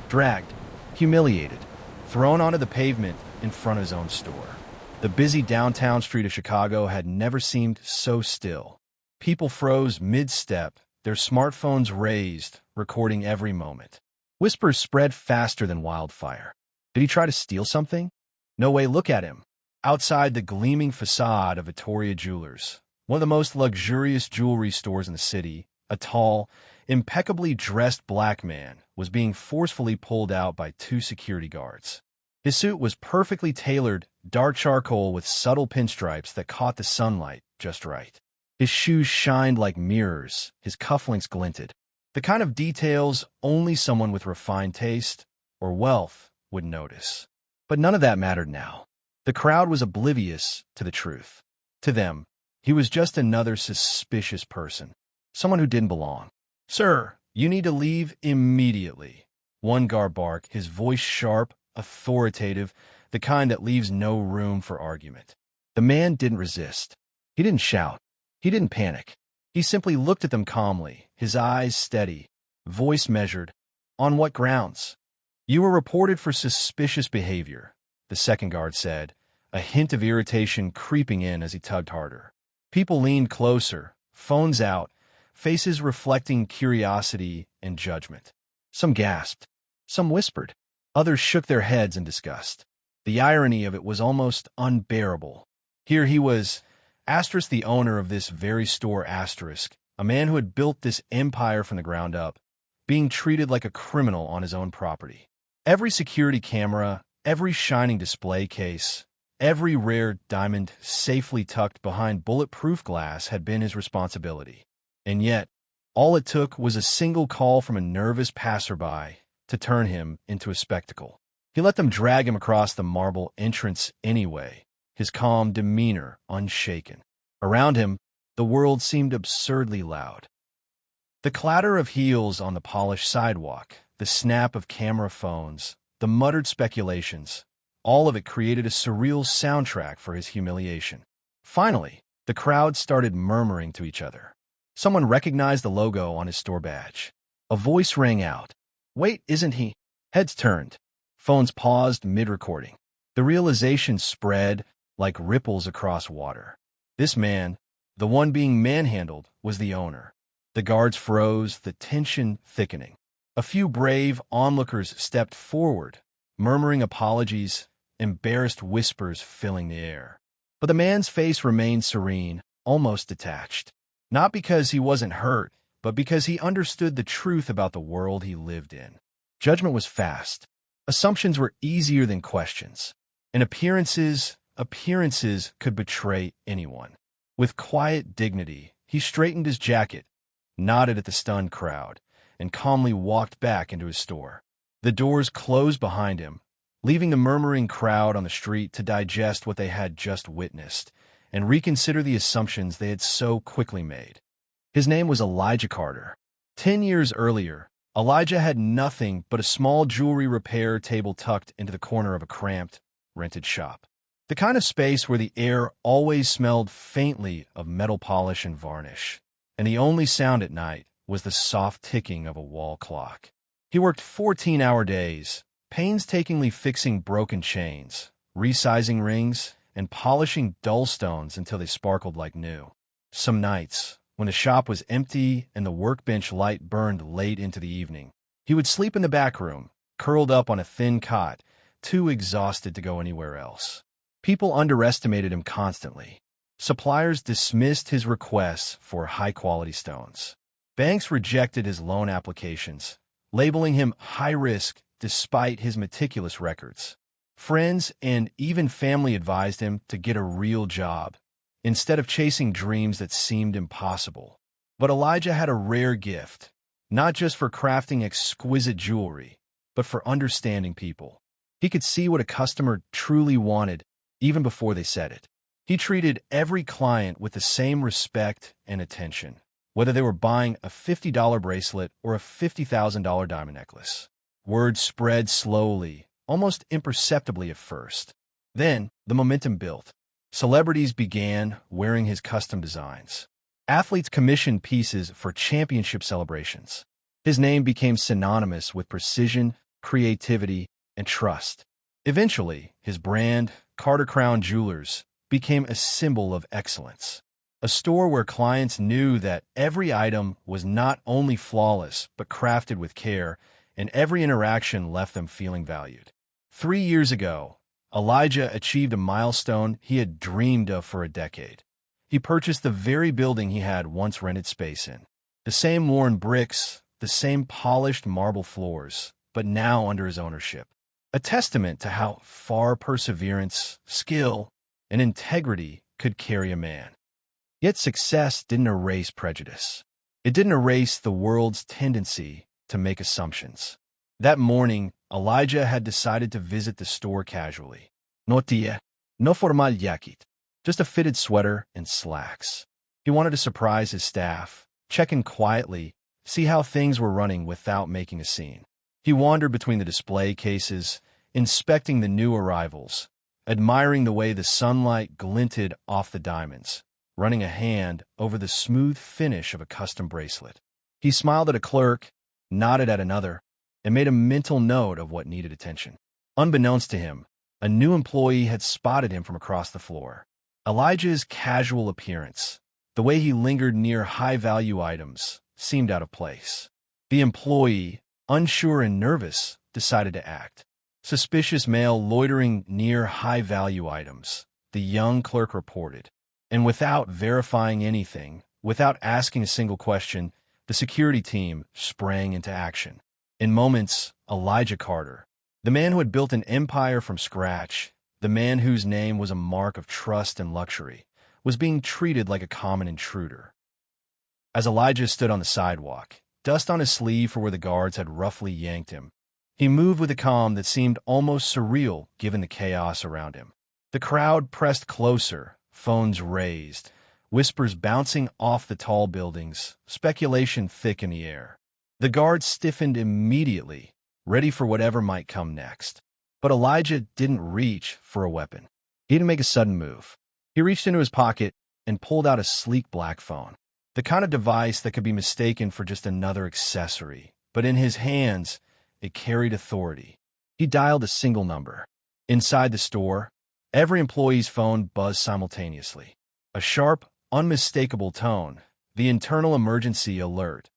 dragged, humiliated, thrown onto the pavement in front of his own store. The busy downtown street of Chicago had never seemed so still. People froze mid-step, their smartphones raised, recording every moment. Whispers spread faster than wildfire. Did he try to steal something? No way, look at him. Outside the gleaming facade of Vittoria Jewelers, one of the most luxurious jewelry stores in the city, a tall, impeccably dressed black man was being forcefully pulled out by two security guards. His suit was perfectly tailored, dark charcoal with subtle pinstripes that caught the sunlight just right. His shoes shined like mirrors, his cufflinks glinted. The kind of details only someone with refined taste or wealth would notice. But none of that mattered now. The crowd was oblivious to the truth. To them, he was just another suspicious person, someone who didn't belong. "Sir, you need to leave immediately," one guard barked, his voice sharp, authoritative, the kind that leaves no room for argument. The man didn't resist. He didn't shout. He didn't panic. He simply looked at them calmly, his eyes steady, voice measured. "On what grounds?" "You were reported for suspicious behavior," the second guard said, a hint of irritation creeping in as he tugged harder. People leaned closer, phones out, faces reflecting curiosity and judgment. Some gasped. Some whispered. Others shook their heads in disgust. The irony of it was almost unbearable. Here he was, Asterisk, the owner of this very store, Asterisk, a man who had built this empire from the ground up, being treated like a criminal on his own property. Every security camera, every shining display case, every rare diamond safely tucked behind bulletproof glass had been his responsibility. And yet, all it took was a single call from a nervous passerby to turn him into a spectacle. He let them drag him across the marble entrance anyway, his calm demeanor unshaken. Around him, the world seemed absurdly loud. The clatter of heels on the polished sidewalk, the snap of camera phones, the muttered speculations, all of it created a surreal soundtrack for his humiliation. Finally, the crowd started murmuring to each other. Someone recognized the logo on his store badge. A voice rang out. "Wait, isn't he?" Heads turned. Phones paused mid-recording. The realization spread like ripples across water. This man, the one being manhandled, was the owner. The guards froze, the tension thickening. A few brave onlookers stepped forward, murmuring apologies, embarrassed whispers filling the air. But the man's face remained serene, almost detached. Not because he wasn't hurt, but because he understood the truth about the world he lived in. Judgment was fast. Assumptions were easier than questions. And appearances could betray anyone. With quiet dignity, he straightened his jacket, nodded at the stunned crowd, and calmly walked back into his store. The doors closed behind him, leaving the murmuring crowd on the street to digest what they had just witnessed and reconsider the assumptions they had so quickly made. His name was Elijah Carter. 10 years earlier, Elijah had nothing but a small jewelry repair table tucked into the corner of a cramped, rented shop. The kind of space where the air always smelled faintly of metal polish and varnish, and the only sound at night was the soft ticking of a wall clock. He worked 14-hour days, painstakingly fixing broken chains, resizing rings, and polishing dull stones until they sparkled like new. Some nights, when the shop was empty and the workbench light burned late into the evening, he would sleep in the back room, curled up on a thin cot, too exhausted to go anywhere else. People underestimated him constantly. Suppliers dismissed his requests for high-quality stones. Banks rejected his loan applications, labeling him high-risk despite his meticulous records. Friends and even family advised him to get a real job, instead of chasing dreams that seemed impossible. But Elijah had a rare gift, not just for crafting exquisite jewelry, but for understanding people. He could see what a customer truly wanted even before they said it. He treated every client with the same respect and attention, whether they were buying a $50 bracelet or a $50,000 diamond necklace. Word spread slowly, almost imperceptibly at first. Then, the momentum built. Celebrities began wearing his custom designs. Athletes commissioned pieces for championship celebrations. His name became synonymous with precision, creativity, and trust. Eventually, his brand, Carter Crown Jewelers, became a symbol of excellence. A store where clients knew that every item was not only flawless but crafted with care, and every interaction left them feeling valued. 3 years ago, Elijah achieved a milestone he had dreamed of for a decade. He purchased the very building he had once rented space in. The same worn bricks, the same polished marble floors, but now under his ownership. A testament to how far perseverance, skill, and integrity could carry a man. Yet success didn't erase prejudice. It didn't erase the world's tendency to make assumptions. That morning, Elijah had decided to visit the store casually. No tía, no formal jacket, just a fitted sweater and slacks. He wanted to surprise his staff, check in quietly, see how things were running without making a scene. He wandered between the display cases, inspecting the new arrivals, admiring the way the sunlight glinted off the diamonds, running a hand over the smooth finish of a custom bracelet. He smiled at a clerk, nodded at another, and made a mental note of what needed attention. Unbeknownst to him, a new employee had spotted him from across the floor. Elijah's casual appearance, the way he lingered near high-value items, seemed out of place. The employee, unsure and nervous, decided to act. Suspicious male loitering near high-value items, the young clerk reported. And without verifying anything, without asking a single question, the security team sprang into action. In moments, Elijah Carter, the man who had built an empire from scratch, the man whose name was a mark of trust and luxury, was being treated like a common intruder. As Elijah stood on the sidewalk, dust on his sleeve for where the guards had roughly yanked him, he moved with a calm that seemed almost surreal given the chaos around him. The crowd pressed closer, phones raised, whispers bouncing off the tall buildings, speculation thick in the air. The guards stiffened immediately, ready for whatever might come next. But Elijah didn't reach for a weapon. He didn't make a sudden move. He reached into his pocket and pulled out a sleek black phone, the kind of device that could be mistaken for just another accessory. But in his hands, it carried authority. He dialed a single number. Inside the store, every employee's phone buzzed simultaneously. A sharp, unmistakable tone, the internal emergency alert,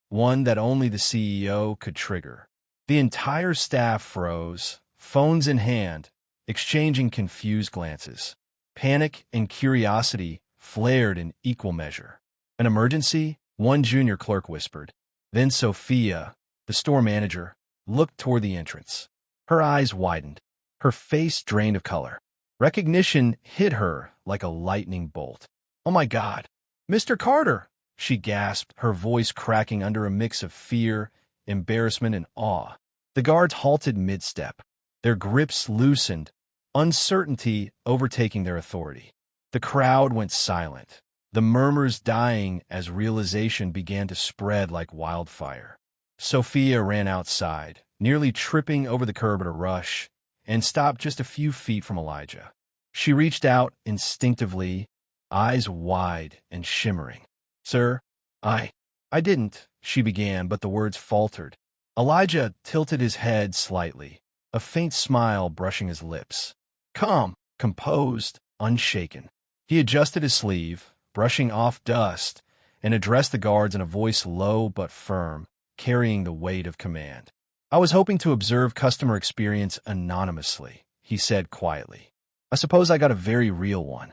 one that only the CEO could trigger. The entire staff froze, phones in hand, exchanging confused glances. Panic and curiosity flared in equal measure. An emergency? One junior clerk whispered. Then Sophia, the store manager, looked toward the entrance. Her eyes widened, her face drained of color. Recognition hit her like a lightning bolt. "Oh my God, Mr. Carter!" she gasped, her voice cracking under a mix of fear, embarrassment, and awe. The guards halted mid-step, their grips loosened, uncertainty overtaking their authority. The crowd went silent, the murmurs dying as realization began to spread like wildfire. Sophia ran outside, nearly tripping over the curb at a rush, and stopped just a few feet from Elijah. She reached out instinctively, eyes wide and shimmering. "Sir, I didn't," she began, but the words faltered. Elijah tilted his head slightly, a faint smile brushing his lips. Calm, composed, unshaken. He adjusted his sleeve, brushing off dust, and addressed the guards in a voice low but firm, carrying the weight of command. "I was hoping to observe customer experience anonymously," he said quietly. "I suppose I got a very real one."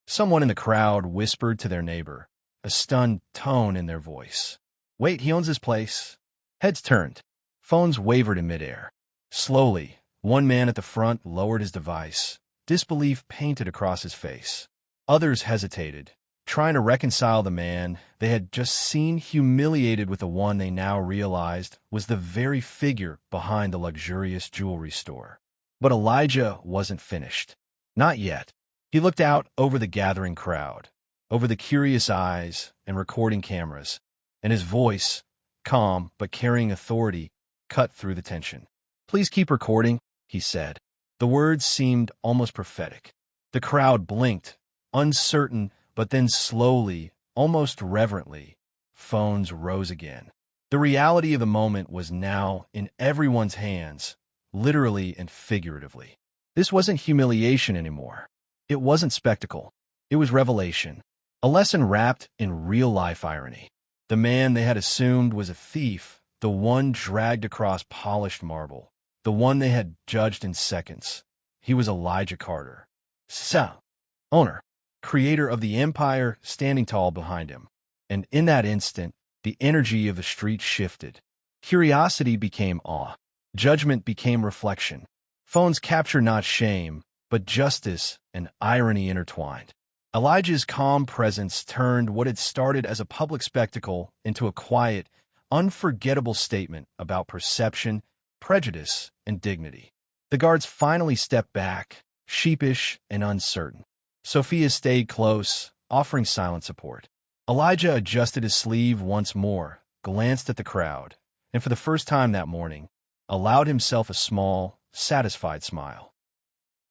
Someone in the crowd whispered to their neighbor, a stunned tone in their voice. "Wait, he owns his place." Heads turned. Phones wavered in midair. Slowly, one man at the front lowered his device, disbelief painted across his face. Others hesitated, trying to reconcile the man they had just seen humiliated with the one they now realized was the very figure behind the luxurious jewelry store. But Elijah wasn't finished. Not yet. He looked out over the gathering crowd, over the curious eyes and recording cameras, and his voice, calm but carrying authority, cut through the tension. "Please keep recording," he said. The words seemed almost prophetic. The crowd blinked, uncertain, but then slowly, almost reverently, phones rose again. The reality of the moment was now in everyone's hands, literally and figuratively. This wasn't humiliation anymore. It wasn't spectacle. It was revelation. A lesson wrapped in real-life irony. The man they had assumed was a thief, the one dragged across polished marble, the one they had judged in seconds. He was Elijah Carter, owner, creator of the empire standing tall behind him. And in that instant, the energy of the street shifted. Curiosity became awe. Judgment became reflection. Phones capture not shame, but justice and irony intertwined. Elijah's calm presence turned what had started as a public spectacle into a quiet, unforgettable statement about perception, prejudice, and dignity. The guards finally stepped back, sheepish and uncertain. Sophia stayed close, offering silent support. Elijah adjusted his sleeve once more, glanced at the crowd, and for the first time that morning, allowed himself a small, satisfied smile.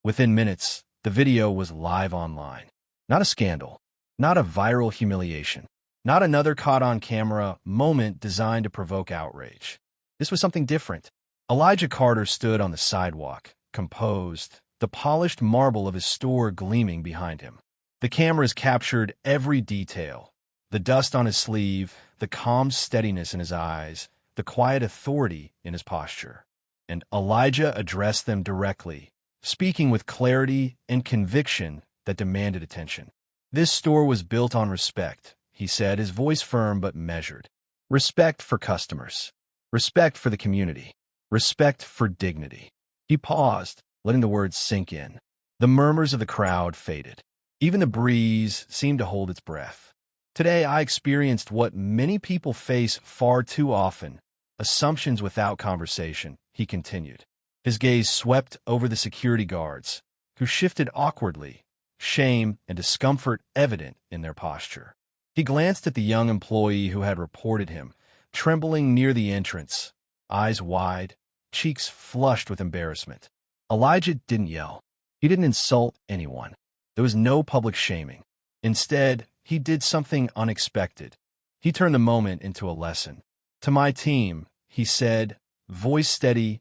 Within minutes, the video was live online. Not a scandal, not a viral humiliation, not another caught-on-camera moment designed to provoke outrage. This was something different. Elijah Carter stood on the sidewalk, composed, the polished marble of his store gleaming behind him. The cameras captured every detail. The dust on his sleeve, the calm steadiness in his eyes, the quiet authority in his posture. And Elijah addressed them directly, speaking with clarity and conviction that demanded attention. This store was built on respect, he said, his voice firm but measured. Respect for customers. Respect for the community. Respect for dignity. He paused, letting the words sink in. The murmurs of the crowd faded. Even the breeze seemed to hold its breath. Today I experienced what many people face far too often, assumptions without conversation, he continued. His gaze swept over the security guards, who shifted awkwardly, shame and discomfort evident in their posture. He glanced at the young employee who had reported him, trembling near the entrance, eyes wide, cheeks flushed with embarrassment. Elijah didn't yell. He didn't insult anyone. There was no public shaming. Instead, he did something unexpected. He turned the moment into a lesson. To my team, he said, voice steady,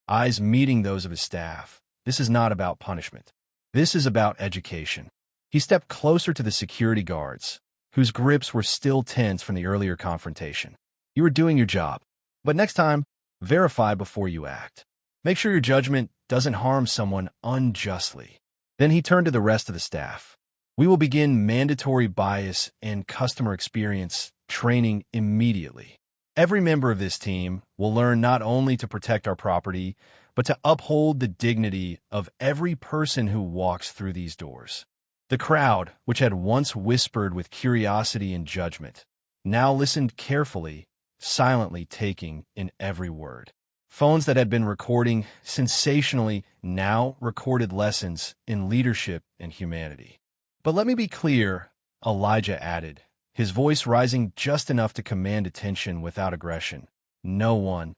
eyes meeting those of his staff. This is not about punishment. This is about education. He stepped closer to the security guards, whose grips were still tense from the earlier confrontation. You were doing your job, but next time, verify before you act. Make sure your judgment doesn't harm someone unjustly. Then he turned to the rest of the staff. We will begin mandatory bias and customer experience training immediately. Every member of this team will learn not only to protect our property, but to uphold the dignity of every person who walks through these doors. The crowd, which had once whispered with curiosity and judgment, now listened carefully, silently taking in every word. Phones that had been recording sensationally now recorded lessons in leadership and humanity. But let me be clear, Elijah added, his voice rising just enough to command attention without aggression. No one,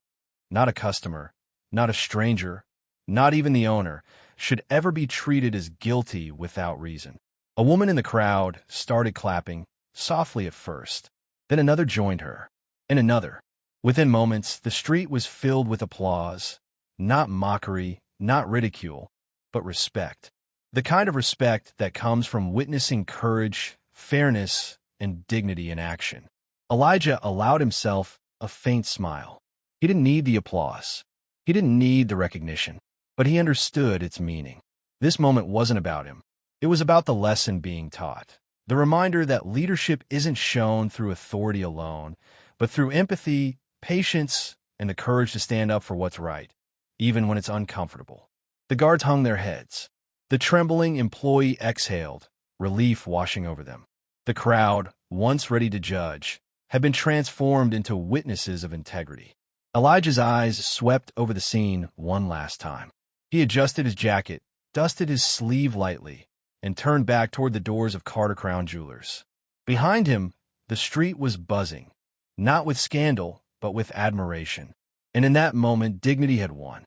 not a customer, not a stranger, not even the owner, should ever be treated as guilty without reason. A woman in the crowd started clapping, softly at first. Then another joined her, and another. Within moments, the street was filled with applause, not mockery, not ridicule, but respect. The kind of respect that comes from witnessing courage, fairness, and dignity in action. Elijah allowed himself a faint smile. He didn't need the applause. He didn't need the recognition, but he understood its meaning. This moment wasn't about him. It was about the lesson being taught. The reminder that leadership isn't shown through authority alone, but through empathy, patience, and the courage to stand up for what's right, even when it's uncomfortable. The guards hung their heads. The trembling employee exhaled, relief washing over them. The crowd, once ready to judge, had been transformed into witnesses of integrity. Elijah's eyes swept over the scene one last time. He adjusted his jacket, dusted his sleeve lightly, and turned back toward the doors of Carter Crown Jewelers. Behind him, the street was buzzing, not with scandal, but with admiration. And in that moment, dignity had won.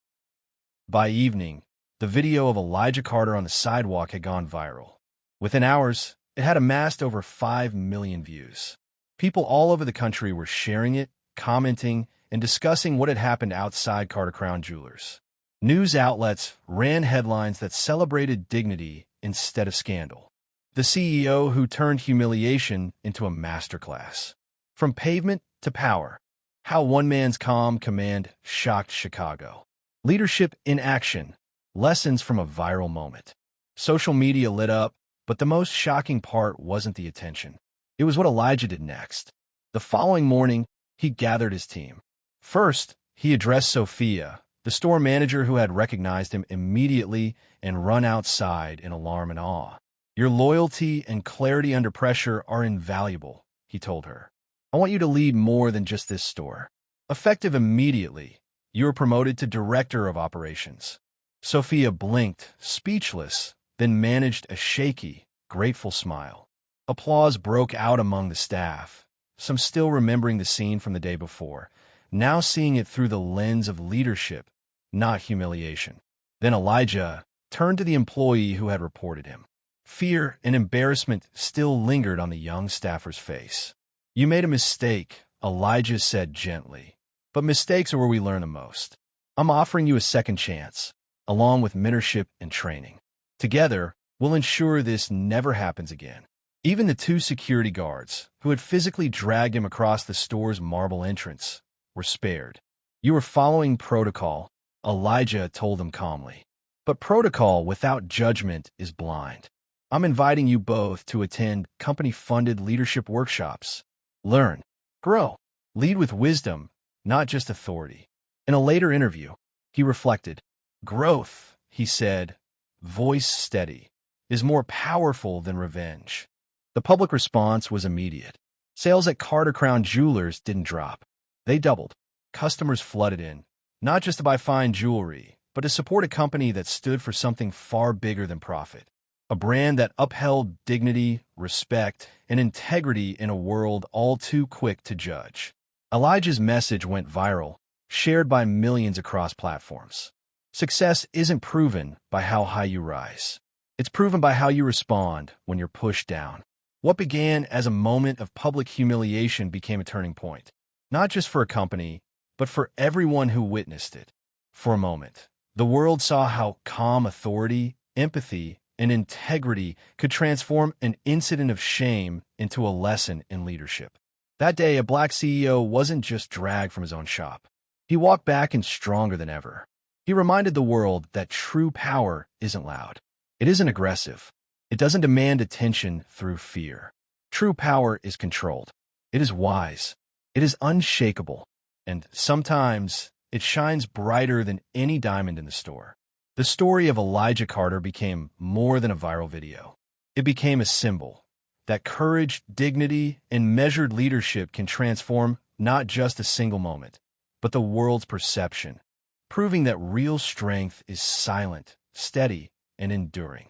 By evening, the video of Elijah Carter on the sidewalk had gone viral. Within hours, it had amassed over 5 million views. People all over the country were sharing it, commenting and discussing what had happened outside Carter Crown Jewelers. News outlets ran headlines that celebrated dignity instead of scandal. The CEO who turned humiliation into a masterclass. From pavement to power, how one man's calm command shocked Chicago. Leadership in action, lessons from a viral moment. Social media lit up, but the most shocking part wasn't the attention. It was what Elijah did next. The following morning, he gathered his team. First, he addressed Sophia, the store manager who had recognized him immediately and run outside in alarm and awe. "Your loyalty and clarity under pressure are invaluable," he told her. "I want you to lead more than just this store." Effective immediately, you were promoted to Director of Operations. Sophia blinked, speechless, then managed a shaky, grateful smile. Applause broke out among the staff, some still remembering the scene from the day before, now seeing it through the lens of leadership, not humiliation. Then Elijah turned to the employee who had reported him. Fear and embarrassment still lingered on the young staffer's face. "You made a mistake," Elijah said gently. "But mistakes are where we learn the most. I'm offering you a second chance, along with mentorship and training. Together, we'll ensure this never happens again." Even the two security guards, who had physically dragged him across the store's marble entrance, were spared. "You were following protocol," Elijah told them calmly. "But protocol without judgment is blind. I'm inviting you both to attend company-funded leadership workshops. Learn, grow, lead with wisdom, not just authority." In a later interview, he reflected, "Growth," he said, voice steady, "is more powerful than revenge." The public response was immediate. Sales at Carter Crown Jewelers didn't drop. They doubled. Customers flooded in, not just to buy fine jewelry, but to support a company that stood for something far bigger than profit. A brand that upheld dignity, respect, and integrity in a world all too quick to judge. Elijah's message went viral, shared by millions across platforms. Success isn't proven by how high you rise. It's proven by how you respond when you're pushed down. What began as a moment of public humiliation became a turning point, not just for a company, but for everyone who witnessed it. For a moment, the world saw how calm authority, empathy, and integrity could transform an incident of shame into a lesson in leadership. That day, a black CEO wasn't just dragged from his own shop. He walked back and stronger than ever. He reminded the world that true power isn't loud. It isn't aggressive. It doesn't demand attention through fear. True power is controlled. It is wise. It is unshakable. And sometimes it shines brighter than any diamond in the store. The story of Elijah Carter became more than a viral video. It became a symbol that courage, dignity, and measured leadership can transform not just a single moment, but the world's perception, proving that real strength is silent, steady, and enduring.